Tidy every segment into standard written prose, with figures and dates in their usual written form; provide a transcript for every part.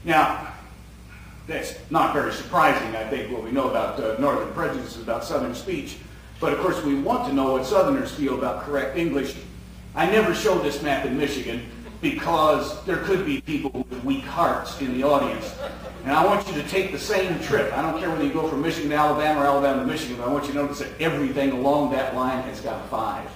Now, that's not very surprising, I think, what we know about Northern prejudices about Southern speech. But of course, we want to know what Southerners feel about correct English. I never show this map in Michigan because there could be people with weak hearts in the audience. And I want you to take the same trip. I don't care whether you go from Michigan to Alabama or Alabama to Michigan, but I want you to notice that everything along that line has got a 5.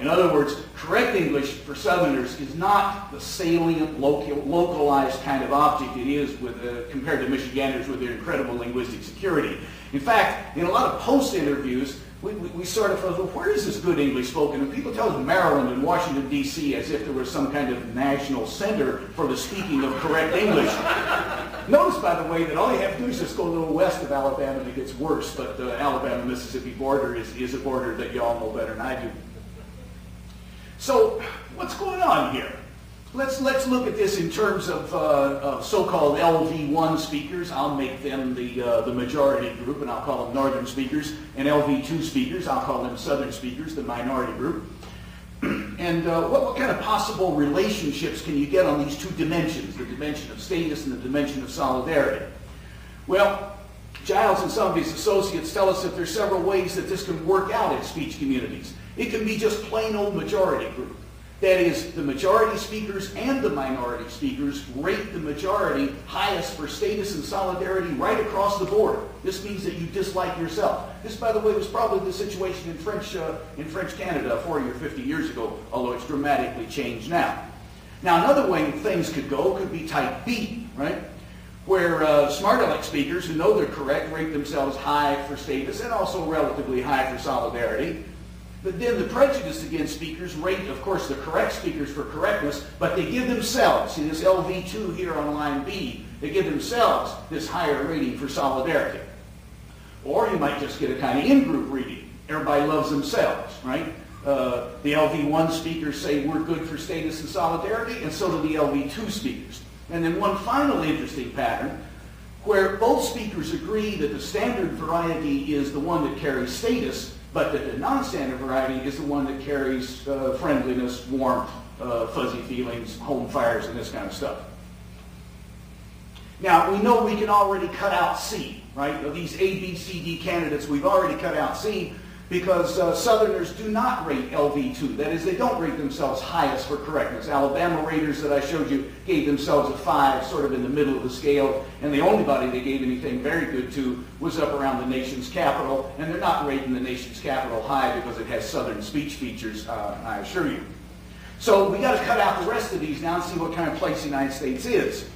In other words, correct English for Southerners is not the salient, localized kind of object it is with, compared to Michiganders with their incredible linguistic security. In fact, in a lot of post-interviews, we sort of thought, well, where is this good English spoken? And people tell us Maryland and Washington, D.C. as if there was some kind of national center for the speaking of correct English. Notice, by the way, that all you have to do is just go a little west of Alabama and it gets worse, but the Alabama-Mississippi border is a border that you all know better than I do. So, what's going on here? Let's look at this in terms of so-called LV1 speakers. I'll make them the majority group, and I'll call them Northern speakers. And LV2 speakers, I'll call them Southern speakers, the minority group. And what kind of possible relationships can you get on these two dimensions, the dimension of status and the dimension of solidarity? Well, Giles and some of his associates tell us that there's several ways that this can work out in speech communities. It can be just plain old majority group. That is, the majority speakers and the minority speakers rate the majority highest for status and solidarity right across the board. This means that you dislike yourself. This, by the way, was probably the situation in French Canada 40 or 50 years ago, although it's dramatically changed now. Now, another way things could go could be type B, right? Where smart aleck speakers who know they're correct rate themselves high for status and also relatively high for solidarity. But then the prejudice against speakers rate, of course, the correct speakers for correctness, but they give themselves, see this LV2 here on line B, they give themselves this higher rating for solidarity. Or you might just get a kind of in-group reading. Everybody loves themselves, right? The LV1 speakers say we're good for status and solidarity, and so do the LV2 speakers. And then one final interesting pattern, where both speakers agree that the standard variety is the one that carries status, but that the non-standard variety is the one that carries friendliness, warmth, fuzzy feelings, home fires, and this kind of stuff. Now, we know we can already cut out C, right? Of these A, B, C, D candidates, we've already cut out C because Southerners do not rate LV2. That is, they don't rate themselves highest for correctness. Alabama raters that I showed you gave themselves a 5, sort of in the middle of the scale, and the only body they gave anything very good to was up around the nation's capital, and they're not rating the nation's capital high because it has Southern speech features, I assure you. So we got to cut out the rest of these now and see what kind of place the United States is.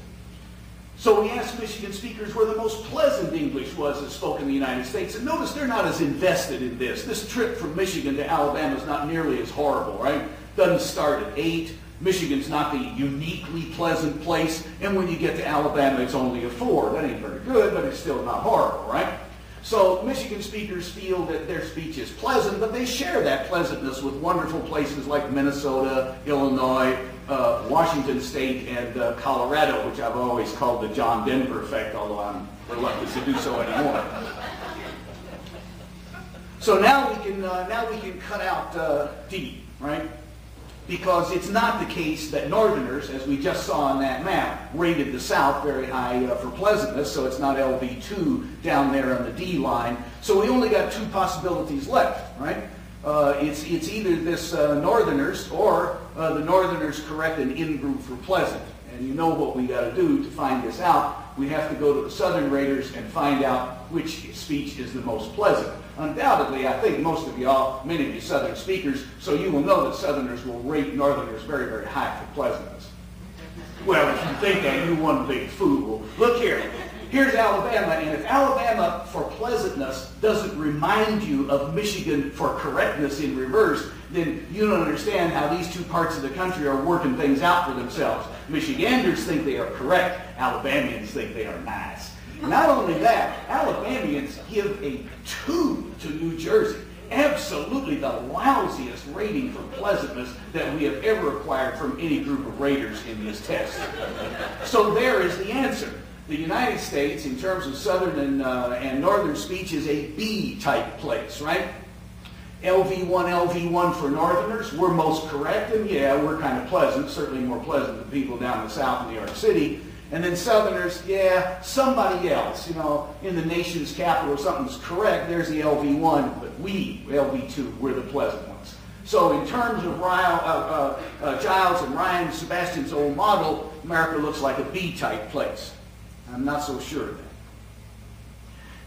So we asked Michigan speakers where the most pleasant English was that's spoken in the United States. And notice they're not as invested in this. This trip from Michigan to Alabama is not nearly as horrible, right? Doesn't start at 8. Michigan's not the uniquely pleasant place. And when you get to Alabama, it's only a 4. That ain't very good, but it's still not horrible, right? So Michigan speakers feel that their speech is pleasant, but they share that pleasantness with wonderful places like Minnesota, Illinois, Washington State, and Colorado, which I've always called the John Denver effect, although I'm reluctant to do so anymore. So now we can cut out D, right? Because it's not the case that Northerners, as we just saw on that map, rated the South very high for pleasantness, so it's not LV2 down there on the D line. So we only got 2 possibilities left, right? It's either this Northerners or the Northerners correct an in-group for pleasant. And you know what we got to do to find this out. We have to go to the Southern raters and find out which speech is the most pleasant. Undoubtedly, I think most of y'all, many of you Southern speakers, so you will know that Southerners will rate Northerners very, very high for pleasantness. Well, if you think that, you one big fool. Look here. Here's Alabama, and if Alabama for pleasantness doesn't remind you of Michigan for correctness in reverse, then you don't understand how these two parts of the country are working things out for themselves. Michiganders think they are correct. Alabamians think they are nice. Not only that, Alabamians give a 2 to New Jersey. Absolutely the lousiest rating for pleasantness that we have ever acquired from any group of raters in this test. So there is the answer. The United States, in terms of Southern and Northern speech, is a B-type place, right? LV1 for Northerners, we're most correct, and yeah, we're kind of pleasant, certainly more pleasant than people down in the South in New York City. And then Southerners, yeah, somebody else, you know, in the nation's capital, if something's correct, there's the LV1, but we, LV2, we're the pleasant ones. So in terms of Giles and Ryan Sebastian's old model, America looks like a B-type place. I'm not so sure of that.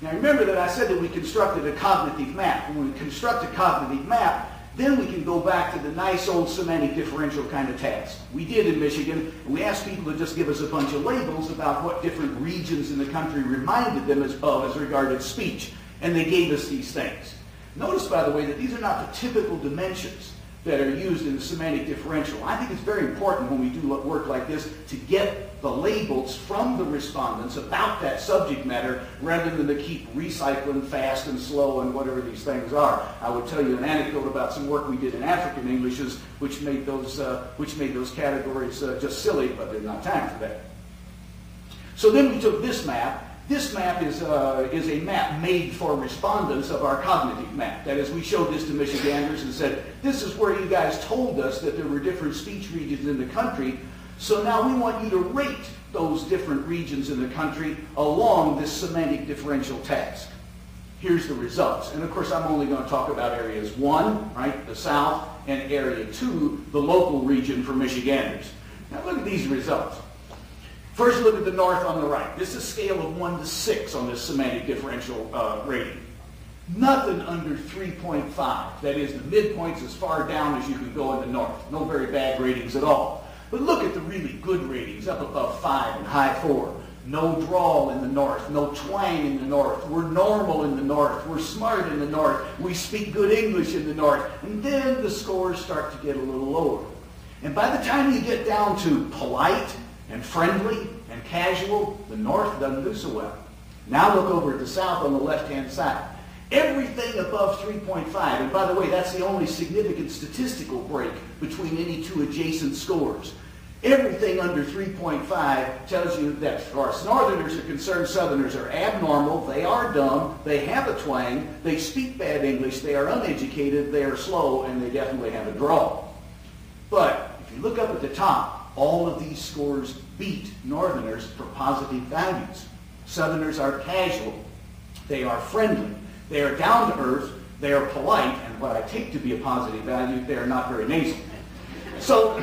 Now remember that I said that we constructed a cognitive map. When we construct a cognitive map, then we can go back to the nice old semantic differential kind of task. We did in Michigan, and we asked people to just give us a bunch of labels about what different regions in the country reminded them as regarded speech. And they gave us these things. Notice, by the way, that these are not the typical dimensions that are used in the semantic differential. I think it's very important when we do work like this to get the labels from the respondents about that subject matter rather than to keep recycling fast and slow and whatever these things are. I would tell you an anecdote about some work we did in African Englishes which made those categories just silly, but there's not time for that. So then we took this map. This map is a map made for respondents of our cognitive map. That is, we showed this to Michiganders and said, this is where you guys told us that there were different speech regions in the country, so now we want you to rate those different regions in the country along this semantic differential task. Here's the results. And of course, I'm only going to talk about areas 1, right, the South, and area 2, the local region for Michiganders. Now look at these results. First, look at the North on the right. This is a scale of 1 to 6 on this semantic differential rating. Nothing under 3.5. That is, the midpoint's as far down as you can go in the North. No very bad ratings at all. But look at the really good ratings, up above 5 and high 4. No drawl in the North. No twang in the North. We're normal in the North. We're smart in the North. We speak good English in the North. And then the scores start to get a little lower. And by the time you get down to polite and friendly and casual, the North doesn't do so well. Now look over at the South on the left-hand side. Everything above 3.5, and by the way, that's the only significant statistical break between any two adjacent scores. Everything under 3.5 tells you that as far as Northerners are concerned, Southerners are abnormal, they are dumb, they have a twang, they speak bad English, they are uneducated, they are slow, and they definitely have a drawl. But if you look up at the top, all of these scores beat Northerners for positive values. Southerners are casual, they are friendly, they are down to earth, they are polite, and what I take to be a positive value, they are not very nasal. So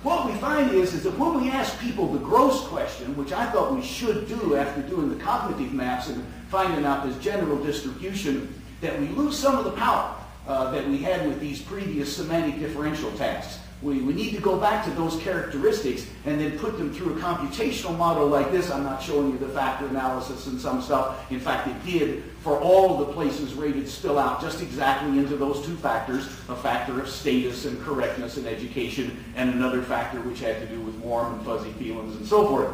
what we find is that when we ask people the gross question, which I thought we should do after doing the cognitive maps and finding out this general distribution, that we lose some of the power that we had with these previous semantic differential tasks. We need to go back to those characteristics and then put them through a computational model like this. I'm not showing you the factor analysis and some stuff. In fact, it did, for all of the places rated, spill out just exactly into those two factors, a factor of status and correctness and education, and another factor which had to do with warm and fuzzy feelings and so forth.